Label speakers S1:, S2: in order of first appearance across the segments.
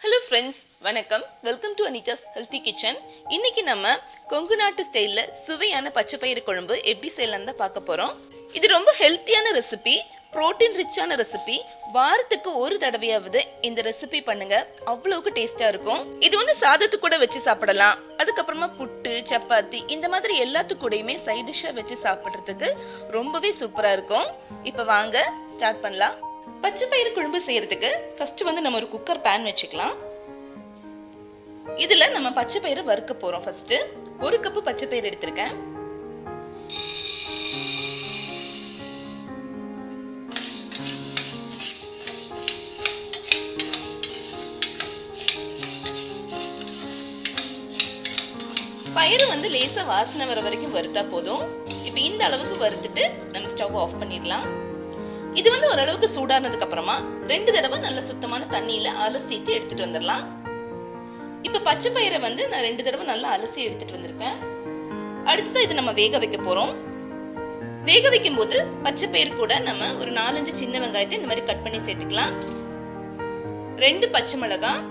S1: Hello friends, வணக்கம். Welcome to Anitha's healthy kitchen. இன்னைக்கு நம்ம கொங்கு நாட்டு ஸ்டைல்ல சுவையான பச்சைப்பயிறு குழம்பு எப்படி செய்யலாம் தான் பார்க்க போறோம். இது ரொம்ப ஹெல்த்தியான ரெசிபி, புரோட்டீன் ரிச்சான ரெசிபி. வாரத்துக்கு ஒரு தடவையாவது இந்த ரெசிபி பண்ணுங்க, அவ்வளவுக்கு டேஸ்டா இருக்கும். இது வந்து சாதத்து கூட வச்சு சாப்பிடலாம். அதுக்கப்புறமா புட்டு, சப்பாத்தி இந்த மாதிரி எல்லாத்து கூடயுமே சைட் டிஷ்ஷா வச்சு சாப்பிடுறதுக்கு ரொம்பவே சூப்பரா இருக்கும். இப்ப வாங்க ஸ்டார்ட் பண்ணலாம். பச்சைப்பயிறு குழம்பு செய்யறதுக்கு ஃபர்ஸ்ட் வந்து நம்ம ஒரு குக்கர் பேன் வச்சுக்கலாம். இதுல நம்ம பச்சைப்பயிறு வறுக்க போறோம். ஃபர்ஸ்ட் ஒரு கப்பு பச்சைப்பயிறு எடுத்திருக்கேன். பயிறு வந்து லேசா வாசனை வர வரைக்கும் வறுத்தா போதும். இப்ப இந்த அளவுக்கு வறுத்துட்டு நம்ம ஸ்டவ் ஆஃப் பண்ணிடலாம். இது வந்து ஓரளவுக்கு சூடானதுக்கு அப்புறமா 2 தடவை நல்ல சுத்தமான தண்ணியில அலசிட்டு எடுத்துட்டு வந்துடலாம். இப்ப பச்சை பயிரை வந்து நான் 2 தடவை நல்லா அலசி எடுத்துட்டு வந்திருக்கேன். அடுத்தது இது நம்ம வேக வைக்க போறோம். வேக வைக்கும் போது பச்சை பயிறு கூட நம்ம ஒரு 4-5 சின்ன வெங்காயத்தை இந்த மாதிரி கட் பண்ணி சேர்த்துக்கலாம். 2 பச்சை மிளகாய்,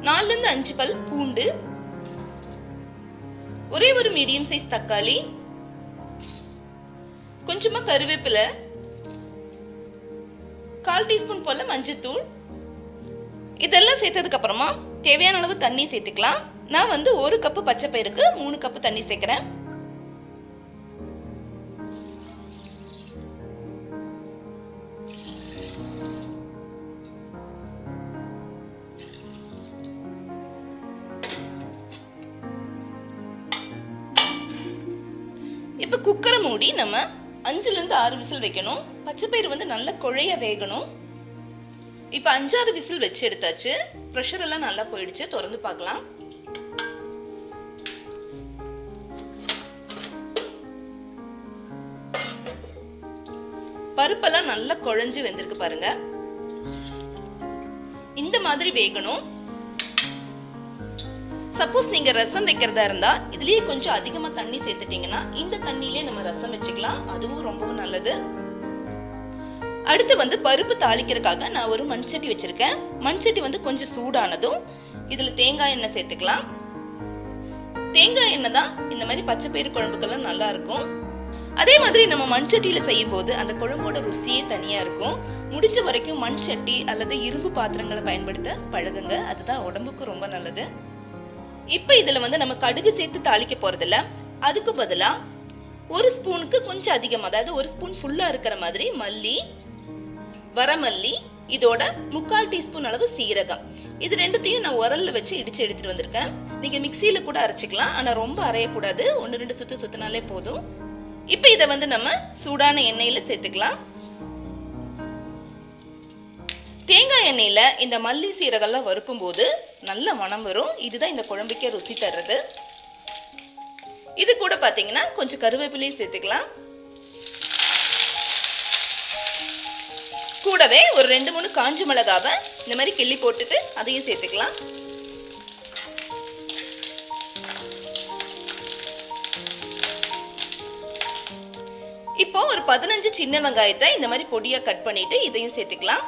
S1: 4-5 பல் பூண்டு, ஒரே ஒரு மீடியம் சைஸ் தக்காளி, கொஞ்சமா கருவேப்பிலை, 1/4 டீஸ்பூன் போல மஞ்சத்தூள். இதெல்லாம் சேர்த்ததுக்கு அப்புறமா தேவையான அளவு தண்ணி சேர்த்துக்கலாம். நான் வந்து 1 கப்பு பச்சை பயிருக்கு 3 கப்பு தண்ணி சேர்க்கிறேன். இப்ப குக்கரை மூடி நம்ம 5-6 விசில் வைக்கணும். பச்சைப்பயிறு வந்து நல்ல குழைய வேகணும். இப்ப 5-6 விசில் வச்சு எடுத்தாச்சு. பிரஷர் எல்லாம் நல்லா போயிடுச்சு. திறந்து பார்க்கலாம். பருப்பெல்லாம் நல்லா குழைஞ்சு வெந்திருக்கு பாருங்க. இந்த மாதிரி வேகணும். சப்போஸ் நீங்க ரசம் வைக்கிறதா இருந்தா இதுலயே கொஞ்சம் அதிகமா தண்ணி சேர்த்துட்டீங்கன்னா இந்த தண்ணியிலே நம்ம ரசம் வச்சுக்கலாம். அதுவும் ரொம்பவும் நல்லது. அடுத்து வந்து பருப்பு தாளிக்கிறதுக்காக நான் ஒரு மண்சட்டி வச்சிருக்கேன். மண்சட்டி வந்து கொஞ்சம் சூடானதும் இதுல தேங்காய் எண்ணெய் சேர்த்துக்கலாம். தேங்காய் எண்ணெய் தான் இந்த மாதிரி பச்சைப்பயிறு குழம்புக்கெல்லாம் நல்லா இருக்கும். அதே மாதிரி நம்ம மண்சட்டியில செய்யும் போது அந்த குழம்போட ருசியே தனியா இருக்கும். முடிஞ்ச வரைக்கும் மண்சட்டி அல்லது இரும்பு பாத்திரங்களை பயன்படுத்த பழகுங்க. அதுதான் உடம்புக்கு ரொம்ப நல்லது. இப்ப இதுல வந்து நம்ம கடுகு சேர்த்து தாளிக்க போறதில்ல. அதுக்கு பதிலா ஒரு ஸ்பூனுக்கு கொஞ்சம் அதிகமா, அதாவது ஒரு ஸ்பூன் ஃபுல்லா இருக்கிற மாதிரி மல்லி, வரமல்லி, இதோட 1/4 டீஸ்பூன் அளவு சீரகம், இது ரெண்டுத்தையும் நான் உரல்ல வச்சு இடிச்சு எடுத்துட்டு வந்திருக்கேன். நீங்க மிக்சியில கூட அரைச்சிக்கலாம். ஆனா ரொம்ப அரையக்கூடாது. 1-2 சுத்து சுத்தினாலே போதும். இப்ப இதை வந்து நம்ம சூடான எண்ணெயில சேர்த்துக்கலாம். தேங்காய் எண்ணெயில இந்த மல்லி சீரகெல்லாம் வறுக்கும் போது நல்ல மணம் வரும். இதுதான் இந்த குழம்புக்கே ருசி தர்றது. இது கூட பாத்தீங்கன்னா கொஞ்சம் கருவேப்பிலையும் சேர்த்துக்கலாம். கூடவே ஒரு 2-3 காஞ்ச மிளகாவை இந்த மாதிரி கிள்ளி போட்டுட்டு அதையும் சேர்த்துக்கலாம். இப்போ ஒரு 15 சின்ன வெங்காயத்தை இந்த மாதிரி பொடியா கட் பண்ணிட்டு இதையும் சேர்த்துக்கலாம்.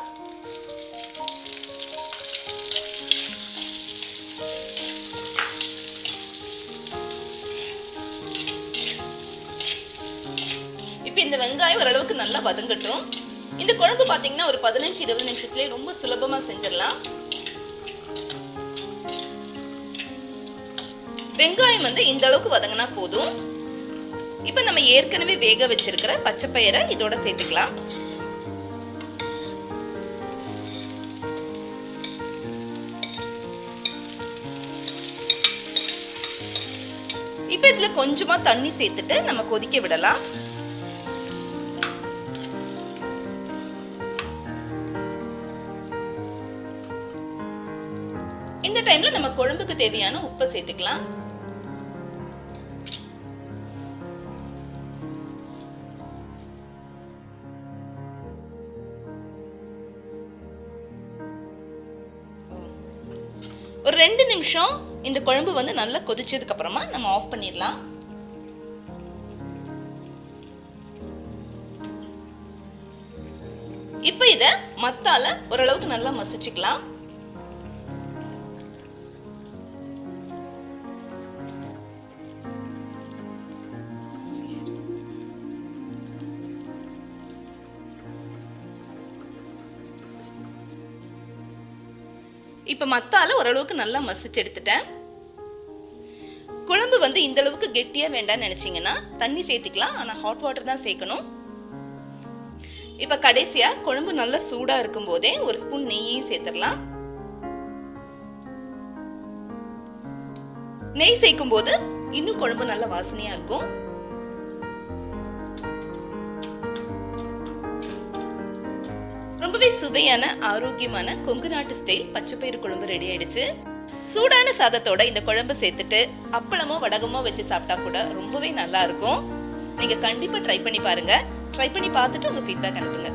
S1: இப்ப இந்த வெங்காயம் ஓரளவுக்கு நல்லா வதங்கட்டும். இந்த குழம்பு பாத்தீங்கன்னா ஒரு 15-20 நிமிஷத்துலயே ரொம்ப சுலபமா செஞ்சிடலாம். வெங்காயம் வந்து இந்த அளவுக்கு வதங்கினா போதும். இப்ப நம்ம ஏற்கனவே வேக வச்சிருக்கிற பச்சைப்பயிரை இதோட சேர்த்துக்கலாம். இப்ப இதுல கொஞ்சமா தண்ணி சேர்த்துட்டு நம்ம கொதிக்க விடலாம். இந்த டைம்ல நம்ம குழம்புக்கு தேவையான உப்பு சேர்த்துக்கலாம். ஒரு 2 நிமிஷம் இந்த குழம்பு வந்து நல்லா கொதிச்சதுக்கு அப்புறமா நம்ம ஆஃப் பண்ணிடலாம். இப்போ இத மத்தால ஓரளவுக்கு நல்லா மசிச்சுக்கலாம். இப்ப மத்தால ஓரளவுக்கு நல்லா மசிச்சு எடுத்துட்டேன். குழம்பு வந்து இந்த அளவுக்கு கெட்டியா வேண்டாம்னு நினைச்சீங்கன்னா தண்ணி சேர்த்துக்கலாம். ஆனா ஹாட் வாட்டர் தான் சேர்க்கணும். இப்ப கடைசியா குழம்பு நல்லா சூடா இருக்கும் போதே ஒரு ஸ்பூன் நெய்யையும் சேர்த்துடலாம். நெய் சேர்க்கும் போது இன்னும் குழம்பு நல்ல வாசனையா இருக்கும். ரொம்பவே சுவையான ஆரோக்கியமான கொங்கு நாட்டு ஸ்டைல் பச்சைப்பயிறு குழம்பு ரெடி ஆயிடுச்சு. சூடான சாதத்தோட இந்த குழம்பு சேர்த்துட்டு அப்பளமோ வடகமோ வச்சு சாப்பிட்டா கூட ரொம்பவே நல்லா இருக்கும். நீங்க கண்டிப்பா ட்ரை பண்ணி பாருங்க. ட்ரை பண்ணி பார்த்துட்டு உங்க ஃபீட்பேக் அனுப்புங்க.